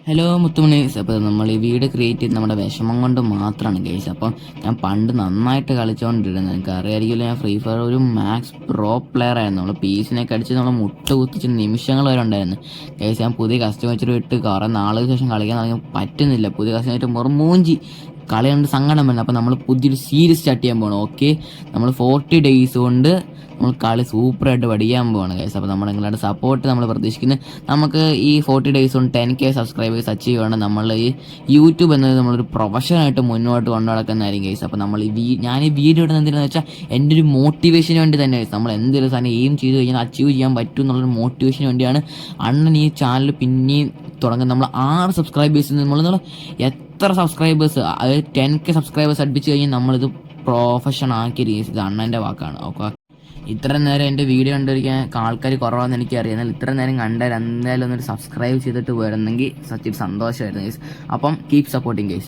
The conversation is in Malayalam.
ഹലോ മുത്തുമണീസ്. അപ്പോൾ നമ്മൾ ഈ വീട് ക്രിയേറ്റ് ചെയ്ത് നമ്മുടെ വിഷമം കൊണ്ട് മാത്രമാണ് ഗൈസ്. അപ്പം ഞാൻ പണ്ട് നന്നായിട്ട് കളിച്ചുകൊണ്ടിരുന്നത് നിങ്ങൾക്ക് അറിയാമായിരിക്കില്ല. ഞാൻ ഫ്രീ ഫയർ ഒരു മാക്സ് പ്രോ പ്ലെയർ ആയിരുന്നു. നമ്മൾ പീസിനൊക്കെ അടിച്ച് നമ്മൾ മുട്ട കുത്തിച്ച് നിമിഷങ്ങൾ വരെ ഉണ്ടായിരുന്നു ഗൈസ്. ഞാൻ പുതിയ കസ്റ്റമർ ഇട്ട് കുറേ നാളുകൾക്ക് ശേഷം കളിക്കാൻ തുടങ്ങി പറ്റുന്നില്ല. പുതിയ കസ്റ്റമർ മൂഞ്ചി കളി കണ്ട് സങ്കടം വരുന്നത്. അപ്പോൾ നമ്മൾ പുതിയൊരു സീരീസ് സ്റ്റാർട്ട് ചെയ്യാൻ പോകണം. ഓക്കെ, നമ്മൾ 40 days കൊണ്ട് നമ്മൾ കളി സൂപ്പറായിട്ട് പഠിക്കാൻ പോവാണ് ഗൈസ്. അപ്പോൾ നമ്മൾ നിങ്ങളുടെ സപ്പോർട്ട് നമ്മൾ പ്രതീക്ഷിക്കുന്നത്. നമുക്ക് ഈ 40 days കൊണ്ട് 10K സബ്സ്ക്രൈബേഴ്സ് അച്ചീവ് ചെയ്യുകയാണെങ്കിൽ നമ്മൾ ഈ യൂട്യൂബ് എന്നത് നമ്മളൊരു പ്രൊഫഷനായിട്ട് മുന്നോട്ട് കൊണ്ടു നടക്കുന്നതായിരിക്കും ഗൈസ്. അപ്പോൾ നമ്മൾ ഞാൻ ഈ വീഡിയോ ഇടുന്നത് എന്തിനാണെന്ന് വെച്ചാൽ എൻ്റെ ഒരു മോട്ടിവേഷന് വേണ്ടി തന്നെ ഗൈസ്. നമ്മൾ എന്തെങ്കിലും സാധനം എയിം ചെയ്ത് കഴിഞ്ഞാൽ അച്ചീവ് ചെയ്യാൻ പറ്റും എന്നുള്ളൊരു മോട്ടിവേഷന് വേണ്ടിയാണ് അണ്ണൻ ഈ ചാനൽ പിന്നെയും തുടങ്ങുന്നത്. നമ്മൾ 6 സബ്സ്ക്രൈബേഴ്സ് നമ്മൾ എത്ര സബ്സ്ക്രൈബേഴ്സ്, അതായത് 10K സബ്സ്ക്രൈബേഴ്സ് അടുപ്പിച്ച് കഴിഞ്ഞാൽ നമ്മളിത് പ്രൊഫഷൻ ആക്കിയ രീതി. ഇത് അണ്ണൻ്റെ വാക്കാണ്. ഓക്കെ, ഇത്ര നേരം എൻ്റെ വീഡിയോ കണ്ടിരിക്കാൻ ആൾക്കാർ കുറവാണെന്ന് എനിക്കറിയാം. എന്നാൽ ഇത്ര നേരം കണ്ടാൽ എന്തായാലും ഒന്നൊരു സബ്സ്ക്രൈബ് ചെയ്തിട്ട് വരുന്നെങ്കിൽ സച്ചിൻ സന്തോഷമായിരുന്നു ഗൈസ്. അപ്പം കീപ് സപ്പോർട്ടിങ് ഗൈസ്.